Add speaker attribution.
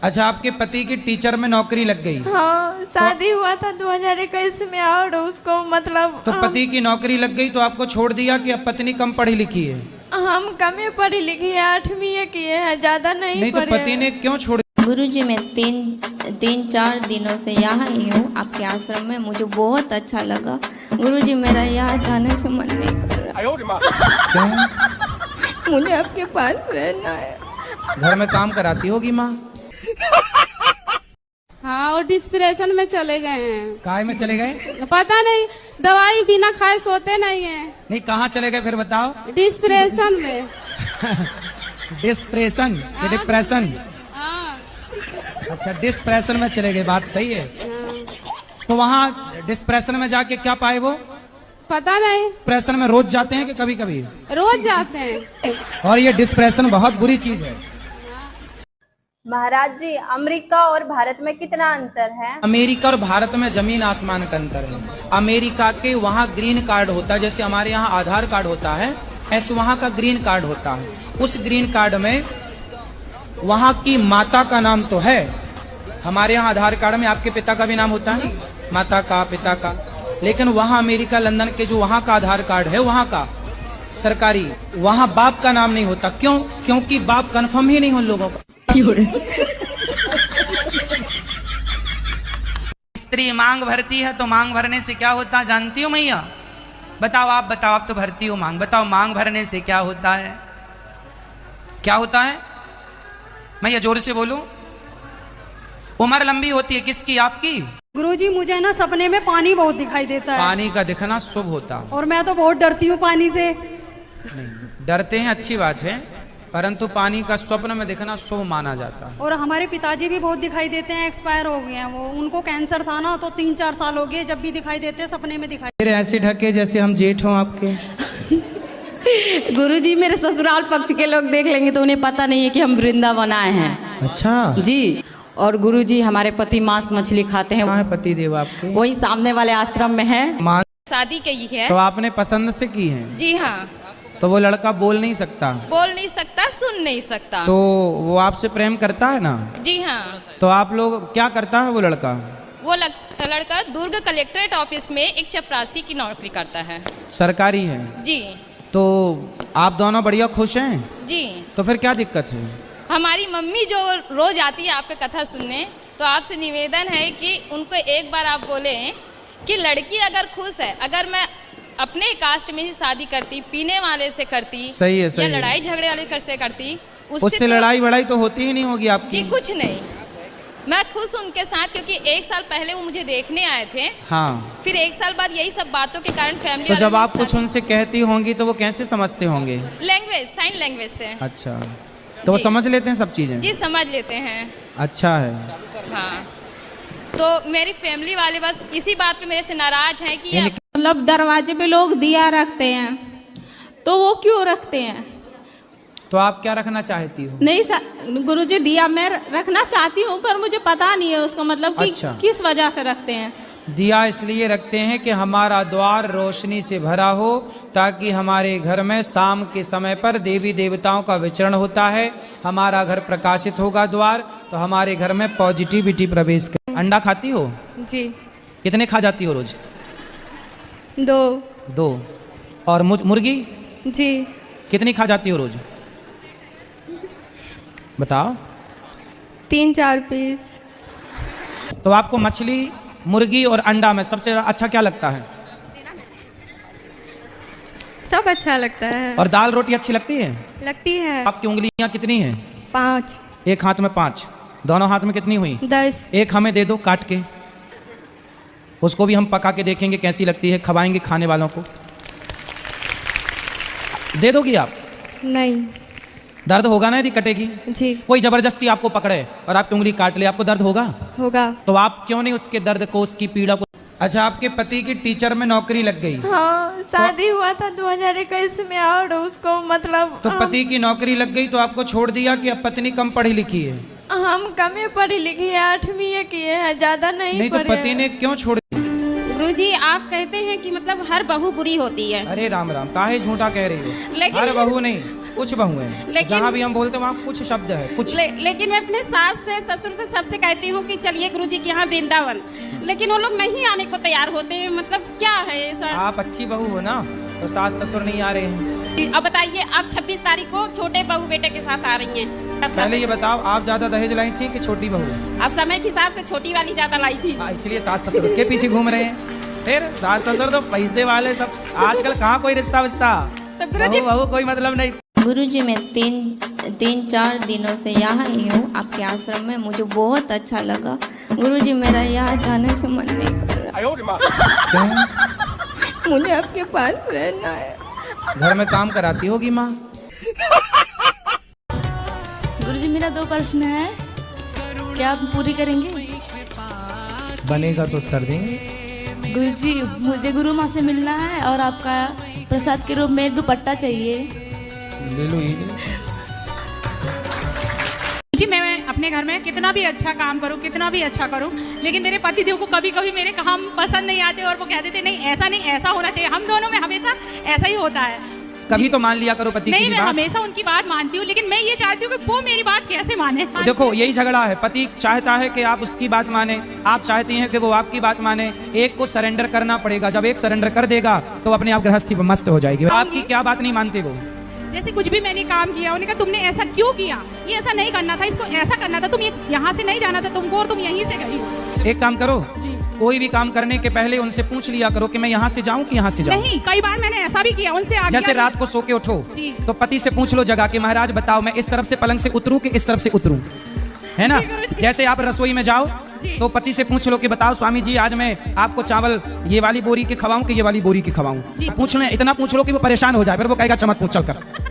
Speaker 1: अच्छा, आपके पति की टीचर में नौकरी लग गई?
Speaker 2: हाँ, शादी हुआ था 2021 में और उसको मतलब
Speaker 1: तो पति की नौकरी लग गई तो आपको छोड़ दिया कि अब पत्नी कम पढ़ी लिखी है?
Speaker 2: हम कम पढ़ी लिखी है, 8वीं किए हैं, ज्यादा नहीं
Speaker 1: तो पति ने क्यों छोड़?
Speaker 3: गुरुजी, मैं तीन चार दिनों से यहाँ ही हूँ आपके आश्रम में। मुझे बहुत अच्छा लगा गुरुजी। मेरा यहाँ जाने से मन नहीं कर रहा। मुझे आपके पास रहना है।
Speaker 1: घर में काम कराती होगी माँ?
Speaker 4: हाँ, और डिस्प्रेशन में चले गए हैं।
Speaker 1: काय में चले गए?
Speaker 4: पता नहीं, दवाई बिना खाए सोते नहीं है।
Speaker 1: नहीं, कहाँ चले गए फिर बताओ?
Speaker 4: डिस्प्रेशन में।
Speaker 1: डिस्प्रेशन या डिप्रेशन?
Speaker 4: हाँ।
Speaker 1: अच्छा, डिस्प्रेशन में चले गए, बात सही है। तो वहाँ डिस्प्रेशन में जाके क्या पाए वो?
Speaker 4: पता नहीं।
Speaker 1: डिप्रेशन में रोज जाते हैं कि कभी कभी?
Speaker 4: रोज जाते हैं।
Speaker 1: और ये डिस्प्रेशन बहुत बुरी चीज है।
Speaker 5: महाराज जी, अमेरिका और भारत में कितना अंतर है?
Speaker 1: अमेरिका और भारत में जमीन आसमान का अंतर है। अमेरिका के वहाँ ग्रीन कार्ड होता है, जैसे हमारे यहाँ आधार कार्ड होता है, ऐसे वहाँ का ग्रीन कार्ड होता है। उस ग्रीन कार्ड में वहाँ की माता का नाम तो है, हमारे यहाँ आधार कार्ड में आपके पिता का भी नाम होता है, माता का, पिता का। लेकिन वहाँ अमेरिका लंदन के जो वहाँ का आधार कार्ड है, वहाँ का सरकारी, वहाँ बाप का नाम नहीं होता। क्यों? क्योंकि बाप कन्फर्म ही नहीं हो लोगों का। स्त्री मांग भरती है तो मांग भरने से क्या होता है जानती हो मैया? बताओ, आप बताओ, आप तो भरती हो मांग, बताओ मांग भरने से क्या होता है? क्या होता है मैया? जोर से बोलो। उम्र लंबी होती है, किसकी? आपकी?
Speaker 6: गुरुजी, मुझे ना सपने में पानी बहुत दिखाई देता है।
Speaker 1: पानी का दिखना शुभ होता है।
Speaker 6: और मैं तो बहुत डरती हूँ पानी से।
Speaker 1: नहीं, डरते हैं अच्छी बात है, परंतु पानी का स्वप्न में दिखना शुभ माना जाता है।
Speaker 6: और हमारे पिताजी भी बहुत दिखाई देते हैं, एक्सपायर हो गए हैं वो। उनको कैंसर था ना, तो 3-4 साल हो गए, जब भी दिखाई देते सपने में दिखाई।
Speaker 1: फिर ऐसे ढके जैसे हम जेठ हों आपके।
Speaker 7: गुरुजी, मेरे ससुराल पक्ष के लोग देख लेंगे तो उन्हें पता नहीं है कि हम वृंदावन आए हैं।
Speaker 1: अच्छा
Speaker 7: जी। और गुरुजी, हमारे पति मांस मछली खाते हैं।
Speaker 1: कहाँ है पति देव आपके?
Speaker 7: वही सामने वाले आश्रम में है।
Speaker 8: शादी की है।
Speaker 1: तो आपने पसंद से की है?
Speaker 8: जी हाँ।
Speaker 1: तो वो लड़का बोल नहीं सकता?
Speaker 8: बोल नहीं सकता, सुन नहीं सकता।
Speaker 1: तो वो आपसे प्रेम करता है ना?
Speaker 8: जी हाँ।
Speaker 1: तो आप लोग क्या करता है वो लड़का?
Speaker 8: वो लड़का दुर्ग कलेक्ट्रेट ऑफिस में एक चपरासी की नौकरी करता है।
Speaker 1: सरकारी है?
Speaker 8: जी।
Speaker 1: तो आप दोनों बढ़िया खुश हैं?
Speaker 8: जी।
Speaker 1: तो फिर क्या दिक्कत है?
Speaker 8: हमारी मम्मी जो रोज आती है आपका कथा सुनने, तो आपसे निवेदन है कि उनको एक बार आप बोले कि लड़की अगर खुश है, अगर मैं अपने कास्ट में ही शादी करती, पीने वाले से करती,
Speaker 1: सही है, सही
Speaker 8: या लड़ाई झगड़े वाले से करती,
Speaker 1: उससे लड़ाई वड़ाई तो होती ही नहीं होगी आपकी?
Speaker 8: जी कुछ नहीं, मैं खुश उनके साथ, क्योंकि 1 साल पहले वो मुझे देखने आए थे।
Speaker 1: हाँ।
Speaker 8: फिर 1 साल बाद यही सब बातों के कारण फैमिली।
Speaker 1: तो जब आप कुछ उनसे कहती होंगी तो वो कैसे समझते होंगे?
Speaker 8: लैंग्वेज, साइन लैंग्वेज से। अच्छा,
Speaker 1: तो वो समझ लेते हैं सब चीजें?
Speaker 8: जी समझ लेते हैं।
Speaker 1: अच्छा है।
Speaker 8: हाँ, तो मेरी फैमिली वाले बस इसी बात पे मेरे से नाराज हैं कि
Speaker 4: मतलब दरवाजे पे लोग दिया रखते हैं, तो वो क्यों रखते हैं?
Speaker 1: तो आप क्या रखना चाहती हो?
Speaker 4: नहीं गुरुजी, दिया मैं रखना चाहती हूँ, पर मुझे पता नहीं है उसका मतलब कि
Speaker 1: अच्छा।
Speaker 4: किस वजह से रखते हैं।
Speaker 1: दिया इसलिए रखते हैं कि हमारा द्वार रोशनी से भरा हो, ताकि हमारे घर में शाम के समय पर देवी देवताओं का विचरण होता है, हमारा घर प्रकाशित होगा द्वार, तो हमारे घर में पॉजिटिविटी प्रवेश कर। अंडा खाती हो?
Speaker 8: जी।
Speaker 1: कितने खा जाती हो रोज?
Speaker 8: 2।
Speaker 1: और मुर्गी?
Speaker 8: जी।
Speaker 1: कितनी खा जाती हो रोज? बताओ।
Speaker 8: 3-4 पीस।
Speaker 1: तो आपको मछली, मुर्गी और अंडा में सबसे अच्छा क्या लगता है?
Speaker 8: सब अच्छा लगता है।
Speaker 1: और दाल रोटी अच्छी लगती है?
Speaker 8: लगती है।
Speaker 1: आपकी उंगलियां कितनी हैं?
Speaker 8: 5।
Speaker 1: एक हाथ में 5, दोनों हाथ में कितनी हुई?
Speaker 8: 10।
Speaker 1: एक हमें दे दो काट के, उसको भी हम पका के देखेंगे कैसी लगती है, खवाएंगे खाने वालों को। दे दोगी आप?
Speaker 8: नहीं।
Speaker 1: दर्द होगा ना यदि कटेगी?
Speaker 8: जी।
Speaker 1: कोई जबरदस्ती आपको पकड़े और आपकी उंगली काट ले, आपको दर्द होगा?
Speaker 8: होगा।
Speaker 1: तो आप क्यों नहीं उसके दर्द को, उसकी पीड़ा को? अच्छा, आपके पति की टीचर में नौकरी लग गई?
Speaker 2: हाँ, शादी हुआ था 2021 में और उसको मतलब।
Speaker 1: तो पति की नौकरी लग गई तो आपको छोड़ दिया कि अब पत्नी कम पढ़ी लिखी है?
Speaker 2: हम कम पढ़ी लिखी है, 8वीं किए हैं, ज्यादा नहीं
Speaker 1: तो
Speaker 2: पढ़े
Speaker 1: पति ने क्यों छोड़ दिया?
Speaker 4: गुरुजी आप कहते हैं कि मतलब हर बहू बुरी होती है।
Speaker 1: अरे राम राम, काहे झूठा कह रही हो?
Speaker 4: लेकिन-
Speaker 1: हर बहू नहीं, कुछ बहू है।
Speaker 4: लेकिन-
Speaker 1: जहाँ भी हम बोलते हैं वहाँ कुछ शब्द है, कुछ।
Speaker 4: लेकिन मैं अपने सास से ससुर से सबसे कहती हूँ कि चलिए गुरुजी के यहाँ वृंदावन, लेकिन वो लोग नहीं आने को तैयार होते हैं। मतलब क्या है ऐसा?
Speaker 1: आप अच्छी बहू हो ना, तो सास ससुर नहीं आ रहे हैं।
Speaker 4: अब बताइए, आप 26 तारीख को छोटे बहू बेटे के साथ आ रही हैं।
Speaker 1: पहले ये बताओ, आप ज्यादा दहेज लाई थी कि छोटी बहू?
Speaker 4: अब समय के हिसाब से छोटी वाली ज्यादा लाई थी।
Speaker 1: इसलिए सास ससुर उसके पीछे घूम रहे हैं। फिर सास ससुर तो पैसे वाले सब, आजकल कहाँ कोई रिश्ता विश्ता,
Speaker 4: तो गुरुजी
Speaker 1: बहू कोई मतलब नहीं।
Speaker 3: गुरुजी मैं तीन चार दिनों से यहाँ ही हूँ आपके आश्रम में। मुझे बहुत अच्छा लगा गुरुजी, मेरा यहाँ जाने से मन नहीं कर रहा। मुझे आपके पास रहना है।
Speaker 1: घर में काम कराती होगी माँ?
Speaker 2: गुरुजी मेरा 2 प्रश्न है, क्या आप पूरी करेंगे?
Speaker 1: बनेगा तो कर देंगे।
Speaker 2: गुरुजी मुझे गुरु माँ से मिलना है और आपका प्रसाद के रूप में दुपट्टा चाहिए।
Speaker 1: ले लो ये।
Speaker 4: जी मैं अपने घर में कितना भी अच्छा काम करूं, कितना भी अच्छा करूं, लेकिन मेरे पति देव को कभी कभी मेरे काम पसंद नहीं आते और वो कह देते नहीं ऐसा नहीं, ऐसा होना चाहिए। हम दोनों में हमेशा ऐसा ही होता है।
Speaker 1: कभी तो मान लिया करो पति
Speaker 4: नहीं,
Speaker 1: की
Speaker 4: मैं
Speaker 1: बात।
Speaker 4: हमेशा उनकी बात मानती हूँ, लेकिन मैं ये चाहती हूँ कि वो मेरी बात कैसे माने।
Speaker 1: देखो यही झगड़ा है, पति चाहता है कि आप उसकी बात माने, आप चाहती हैं कि वो आपकी बात माने। एक को सरेंडर करना पड़ेगा, जब एक सरेंडर कर देगा तो अपने आप गृहस्थी मस्त हो जाएगी। आपकी क्या बात नहीं मानते वो?
Speaker 4: जैसे कुछ भी मैंने काम किया, उन्होंने कहा तुमने ऐसा क्यों किया, ये ऐसा नहीं करना था, इसको ऐसा करना था, तुम ये यहाँ से नहीं जाना था तुमको और तुम यहीं से गई हो।
Speaker 1: एक काम करो, कोई भी काम करने के पहले उनसे पूछ लिया करो कि मैं यहाँ से जाऊँ कि यहाँ से जाऊँ।
Speaker 4: नहीं, कई बार मैंने ऐसा भी किया उनसे आज्ञा।
Speaker 1: जैसे रात को सो के उठो
Speaker 4: जी।
Speaker 1: तो पति से पूछ लो जगह कि महाराज बताओ मैं इस तरफ से पलंग से उतरूं कि इस तरफ से उतरूं, है ना? जैसे आप रसोई में जाओ तो पति से पूछ लो कि बताओ स्वामी जी आज मैं आपको चावल ये वाली बोरी के खवाऊं कि ये वाली बोरी के खवाऊं। पूछ लें, इतना पूछ लो कि वो परेशान हो जाए, फिर वो कहेगा चमक चल कर।